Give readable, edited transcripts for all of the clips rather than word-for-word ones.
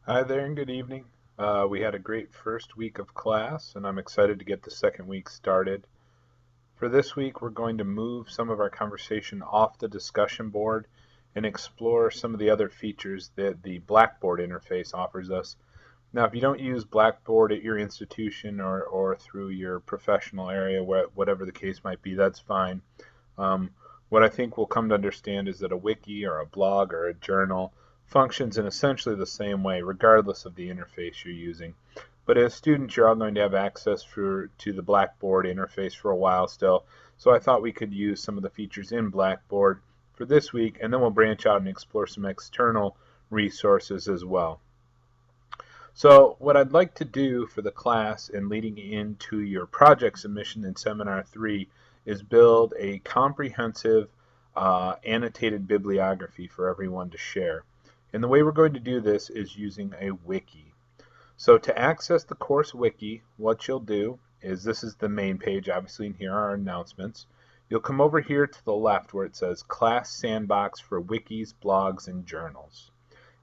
Hi there and good evening. We had a great first week of class and I'm excited to get the second week started. For this week, we're going to move some of our conversation off the discussion board and explore some of the other features that the Blackboard interface offers us. Now, if you don't use Blackboard at your institution or through your professional area, whatever the case might be, that's fine. Um, what I think we'll come to understand is that a wiki or a blog or a journal functions in essentially the same way, regardless of the interface you're using. But as students, you're all going to have access to the Blackboard interface for a while still. So I thought we could use some of the features in Blackboard for this week, and then we'll branch out and explore some external resources as well. So what I'd like to do for the class and leading into your project submission in Seminar 3 is build a comprehensive annotated bibliography for everyone to share. And the way we're going to do this is using a wiki. So to access the course wiki, what you'll do is, this is the main page, obviously, and here are our announcements. You'll come over here to the left where it says Class Sandbox for Wikis, Blogs, and Journals.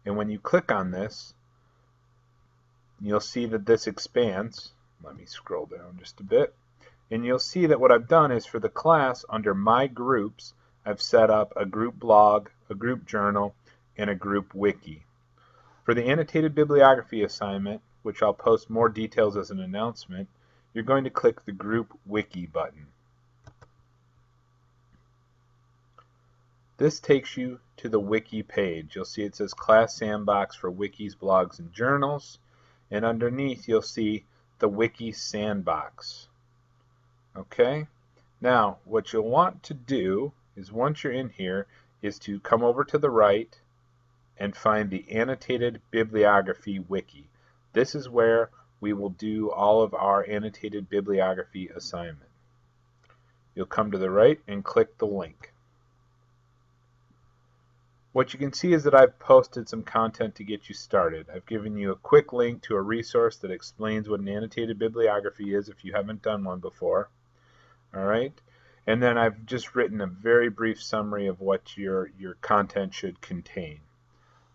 And when you click on this, you'll see that this expands. Let me scroll down just a bit. And you'll see that what I've done is, for the class, under My Groups, I've set up a group blog, a group journal, and a group wiki. For the annotated bibliography assignment, which I'll post more details as an announcement, you're going to click the Group Wiki button. This takes you to the wiki page. You'll see it says Class Sandbox for Wikis, Blogs, and Journals. And underneath you'll see the Wiki Sandbox. Okay? Now, what you'll want to do is, once you're in here, is to come over to the right and find the Annotated Bibliography Wiki. This is where we will do all of our annotated bibliography assignment. You'll come to the right and click the link. What you can see is that I've posted some content to get you started. I've given you a quick link to a resource that explains what an annotated bibliography is if you haven't done one before. All right? And then I've just written a very brief summary of what your content should contain.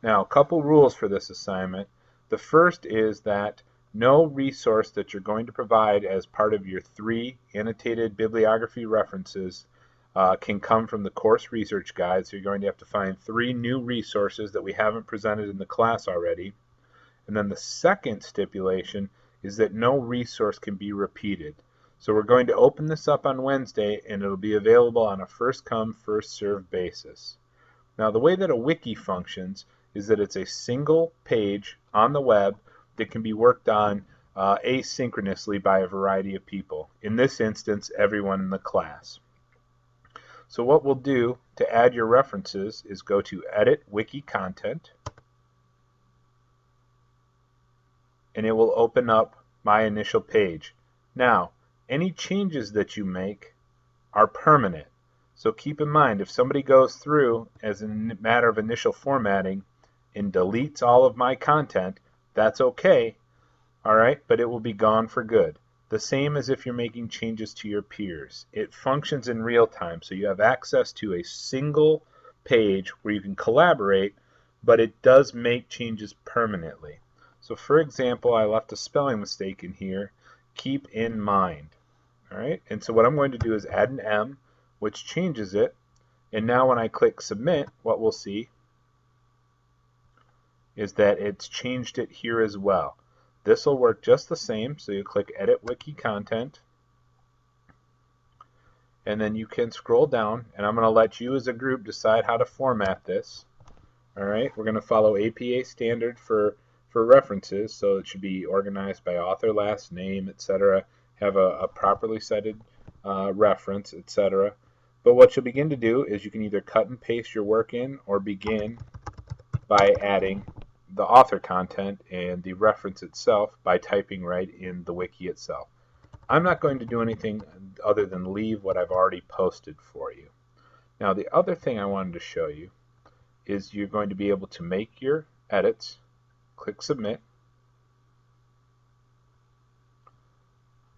Now, a couple rules for this assignment. The first is that no resource that you're going to provide as part of your 3 annotated bibliography references can come from the course research guide. So you're going to have to find 3 new resources that we haven't presented in the class already. And then the second stipulation is that no resource can be repeated. So we're going to open this up on Wednesday, and it'll be available on a first-come, first-served basis. Now, the way that a wiki functions is that it's a single page on the web that can be worked on asynchronously by a variety of people. In this instance, everyone in the class. So what we'll do to add your references is go to Edit Wiki Content, and it will open up my initial page. Now, any changes that you make are permanent. So keep in mind, if somebody goes through as a matter of initial formatting and deletes all of my content, that's okay, all right, but it will be gone for good. The same as if you're making changes to your peers. It functions in real time, so you have access to a single page where you can collaborate, but it does make changes permanently. So for example, I left a spelling mistake in here. Keep in mind. All right, and so what I'm going to do is add an M, which changes it, and now when I click submit, what we'll see is that it's changed it here as well. This will work just the same, so you click Edit Wiki Content, and then you can scroll down, and I'm going to let you as a group decide how to format this. All right, we're going to follow APA standard for references, so it should be organized by author, last name, etc., have a properly cited reference, etc. But what you'll begin to do is you can either cut and paste your work in, or begin by adding the author content and the reference itself by typing right in the wiki itself. I'm not going to do anything other than leave what I've already posted for you. Now, the other thing I wanted to show you is you're going to be able to make your edits, click submit.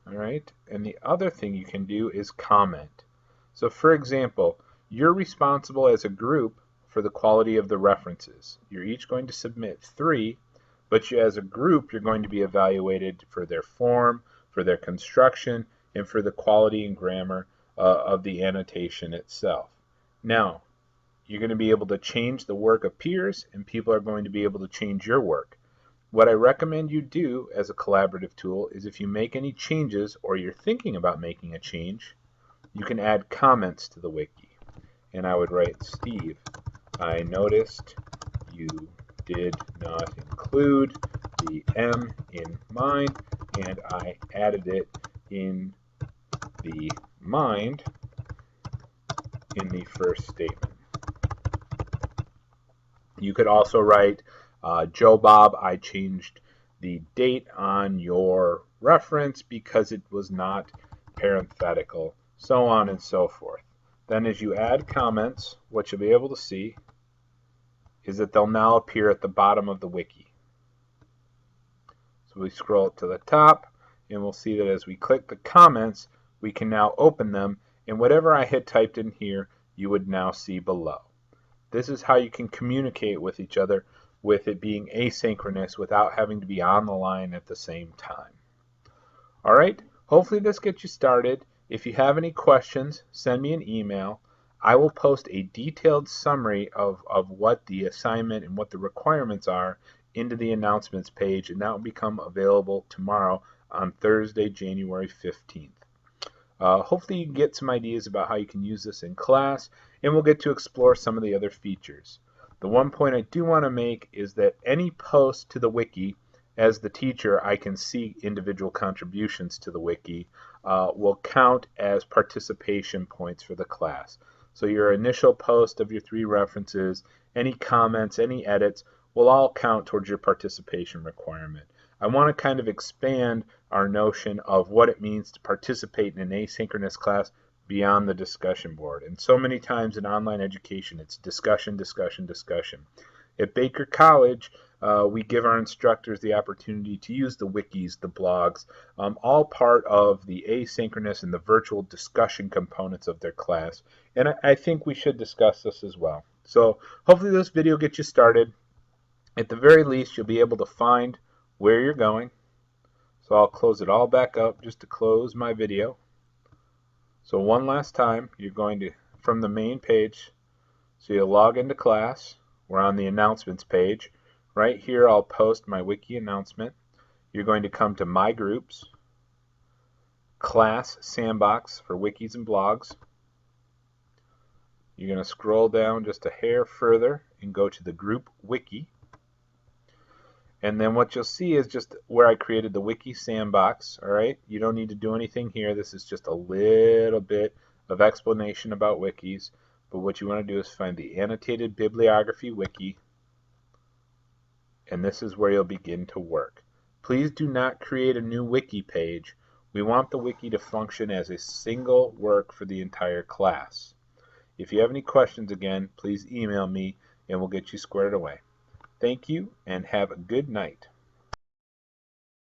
All right, and the other thing you can do is comment. So for example, you're responsible as a group for the quality of the references. You're each going to submit 3, But as a group, you're going to be evaluated for their form, for their construction, and for the quality and grammar of the annotation itself. Now, you're going to be able to change the work of peers, and people are going to be able to change your work. What I recommend you do as a collaborative tool is if you make any changes or you're thinking about making a change, you can add comments to the wiki. And I would write, Steve, I noticed you did not include the M in mind, and I added it in the mind in the first statement. You could also write, Joe Bob, I changed the date on your reference because it was not parenthetical, so on and so forth. Then as you add comments, what you'll be able to see is that they'll now appear at the bottom of the wiki. So we scroll to the top, and we'll see that as we click the comments, we can now open them, and whatever I had typed in here, you would now see below. This is how you can communicate with each other with it being asynchronous without having to be on the line at the same time. All right, hopefully this gets you started. If you have any questions, send me an email. I will post a detailed summary of what the assignment and what the requirements are into the announcements page, and that will become available tomorrow on Thursday, January 15th. Hopefully you can get some ideas about how you can use this in class, and we'll get to explore some of the other features. The one point I do want to make is that any post to the wiki, as the teacher I can see individual contributions to the wiki, will count as participation points for the class. So your initial post of your 3 references, any comments, any edits, will all count towards your participation requirement. I want to kind of expand our notion of what it means to participate in an asynchronous class beyond the discussion board. And so many times in online education, it's discussion, discussion, discussion. At Baker College, we give our instructors the opportunity to use the wikis, the blogs, all part of the asynchronous and the virtual discussion components of their class. And I think we should discuss this as well. So hopefully this video gets you started. At the very least, you'll be able to find where you're going. So I'll close it all back up just to close my video. So one last time, you're going to, from the main page, so you'll log into class. We're on the announcements page. Right here, I'll post my wiki announcement. You're going to come to My Groups, Class Sandbox for Wikis and Blogs. You're going to scroll down just a hair further and go to the group Wiki. And then what you'll see is just where I created the Wiki Sandbox. All right, you don't need to do anything here. This is just a little bit of explanation about wikis. But what you want to do is find the annotated bibliography wiki, and this is where you'll begin to work. Please do not create a new wiki page. We want the wiki to function as a single work for the entire class. If you have any questions, again, please email me and we'll get you squared away. Thank you and have a good night.